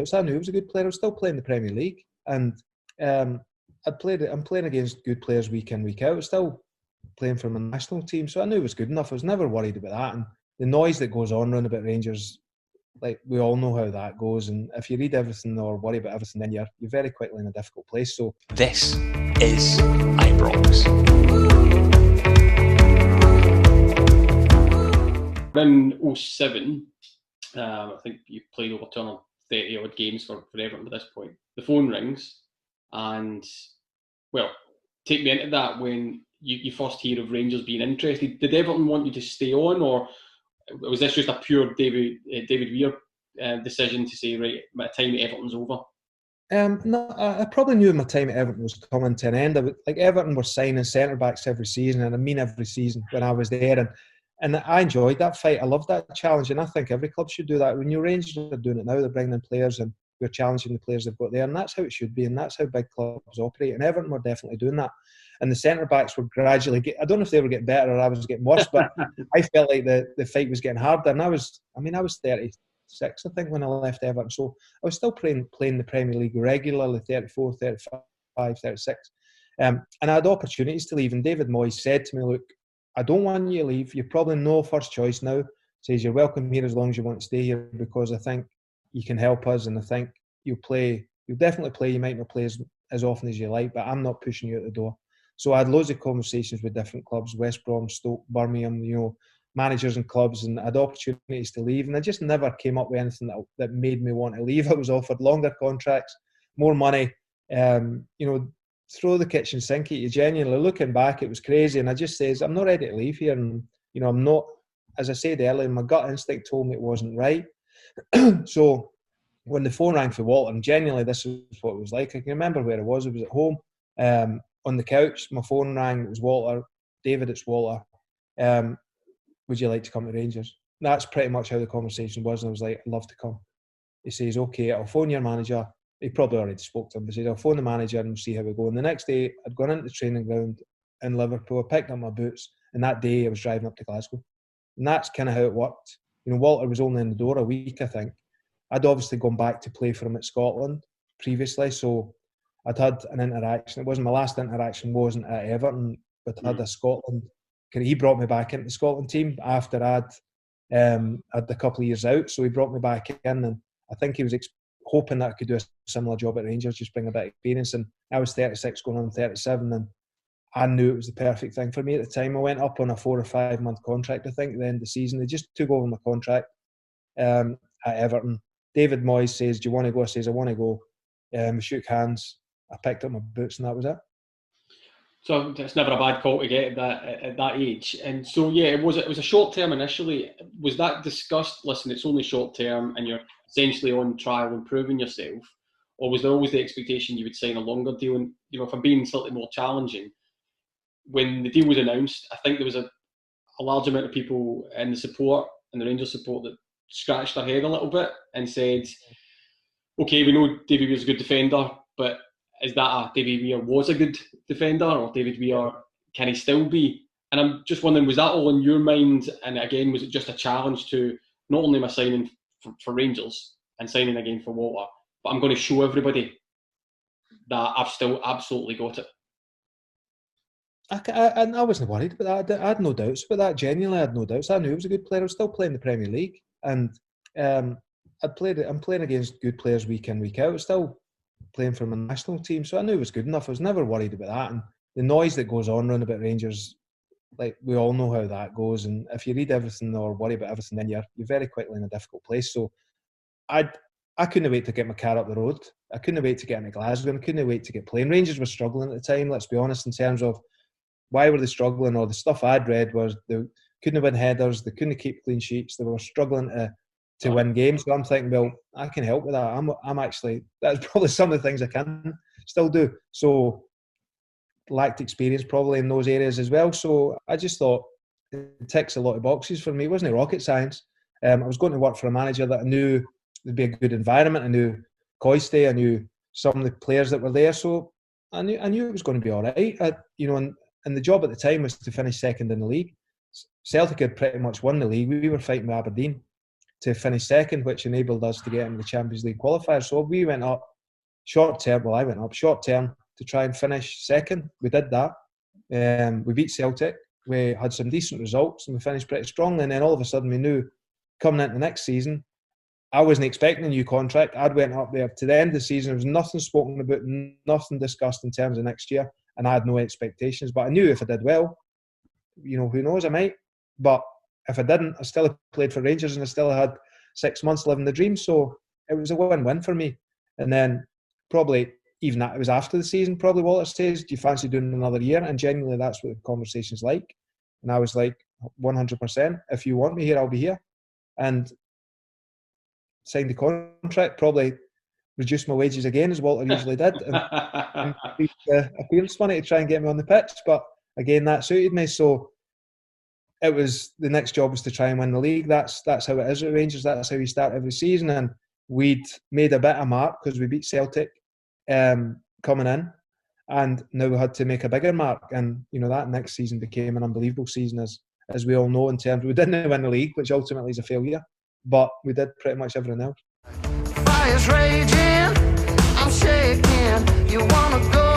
So I knew he was a good player. I was still playing the Premier League, and I'm playing against good players week in, week out. I was still playing for my national team, so I knew it was good enough. I was never worried about that. And the noise that goes on around about Rangers, like, we all know how that goes. And if you read everything or worry about everything, then you're very quickly in a difficult place. So this is Ibrox. In 07, I think you played over 230 odd games for Everton at this point. The phone rings, and well, take me into that when you first hear of Rangers being interested. Did Everton want you to stay on, or was this just a pure David Weir decision to say, right, my time at Everton's over? No, I probably knew my time at Everton was coming to an end. Everton were signing centre backs every season, and I mean every season when I was there, and I enjoyed that fight. I loved that challenge, and I think every club should do that. When your Rangers are doing it now, they're bringing in players and we're challenging the players they've got there, and that's how it should be, and that's how big clubs operate. And Everton were definitely doing that. And the centre backs were gradually I don't know if they were getting better or I was getting worse, but I felt like the fight was getting harder. And I was 36, I think, when I left Everton. So I was still playing the Premier League regularly, 34, 35, 36. And I had opportunities to leave. And David Moyes said to me, look, I don't want you to leave. You're probably no first choice now. Says you're welcome here as long as you want to stay here, because I think you can help us, and I think you'll definitely play. You might not play as often as you like, but I'm not pushing you out the door. So I had loads of conversations with different clubs, West Brom, Stoke, Birmingham, managers and clubs, and I had opportunities to leave, and I just never came up with anything that made me want to leave. I was offered longer contracts, more money, throw the kitchen sink at you. Genuinely, looking back, it was crazy, and I just says, I'm not ready to leave here, and I'm not, as I said earlier, my gut instinct told me it wasn't right. So when the phone rang for Walter, and genuinely this is what it was like. I can remember where I was. I was at home, on the couch. My phone rang. It was Walter. David, it's Walter. Would you like to come to Rangers? That's pretty much how the conversation was. And I was like, I'd love to come. He says, okay, I'll phone your manager. He probably already spoke to him. He said, I'll phone the manager and we'll see how we go. And the next day, I'd gone into the training ground in Liverpool. I picked up my boots. And that day, I was driving up to Glasgow. And that's kind of how it worked. Walter was only in the door a week, I think. I'd obviously gone back to play for him at Scotland previously. So I'd had an interaction. It wasn't my last interaction, wasn't at Everton, but I had a Scotland. He brought me back into the Scotland team after I'd had a couple of years out. So he brought me back in, and I think he was hoping that I could do a similar job at Rangers, just bring a bit of experience. And I was 36 going on 37, and I knew it was the perfect thing for me at the time. I went up on a 4 or 5 month contract, I think, at the end of the season. They just took over my contract at Everton. David Moyes says, do you want to go? I says, I want to go. We shook hands. I picked up my boots, and that was it. So it's never a bad call to get at that age. And so, yeah, it was a short term initially. Was that discussed? Listen, it's only short term, and you're essentially on trial and proving yourself. Or was there always the expectation you would sign a longer deal? And if I'm being slightly more challenging, when the deal was announced, I think there was a large amount of people in the support and the Rangers support that scratched their head a little bit and said, okay, we know David Weir's a good defender, but is that a David Weir was a good defender, or David Weir, can he still be? And I'm just wondering, was that all in your mind? And again, was it just a challenge to not only am I signing for Rangers and signing again for Walter, but I'm going to show everybody that I've still absolutely got it? I wasn't worried about that. I had no doubts about that. Genuinely, I had no doubts. I knew he was a good player. I was still playing the Premier League, and I'm playing against good players week in, week out. I was still playing for my national team, so I knew it was good enough. I was never worried about that. And the noise that goes on around about Rangers, like, we all know how that goes. And if you read everything or worry about everything, then you're very quickly in a difficult place. So I couldn't wait to get my car up the road. I couldn't wait to get into Glasgow, and I couldn't wait to get playing. Rangers were struggling at the time, let's be honest, in terms of why were they struggling? Or the stuff I'd read was they couldn't win headers, they couldn't keep clean sheets, they were struggling to win games. So I'm thinking, well, I can help with that. I'm actually, that's probably some of the things I can still do. So lacked experience probably in those areas as well. So I just thought it ticks a lot of boxes for me. It wasn't rocket science. I was going to work for a manager that I knew would be a good environment. I knew Coiste, I knew some of the players that were there. So I knew it was going to be all right. And the job at the time was to finish second in the league. Celtic had pretty much won the league. We were fighting with Aberdeen. to finish second, which enabled us to get into the Champions League qualifier. So we went up short term. Well, I went up short term to try and finish second. We did that. We beat Celtic. We had some decent results and we finished pretty strongly. And then all of a sudden we knew coming into the next season, I wasn't expecting a new contract. I'd went up there to the end of the season. There was nothing spoken about, nothing discussed in terms of next year. And I had no expectations. But I knew if I did well, who knows, I might. But if I didn't, I still played for Rangers and I still had 6 months living the dream. So it was a win-win for me. And then probably, even that, it was after the season, probably Walter says, do you fancy doing another year? And genuinely, that's what the conversation's like. And I was like, 100%. If you want me here, I'll be here. And signed the contract, probably reduced my wages again, as Walter usually did. And appearance money to try and get me on the pitch. But again, that suited me. So it was, the next job was to try and win the league. That's how it is at Rangers. That's how we start every season. And we'd made a bit of mark because we beat Celtic coming in. And now we had to make a bigger mark. And, that next season became an unbelievable season, as we all know, in terms, we didn't win the league, which ultimately is a failure. But we did pretty much everything else. Fire's raging, I'm shaking. You wanna go?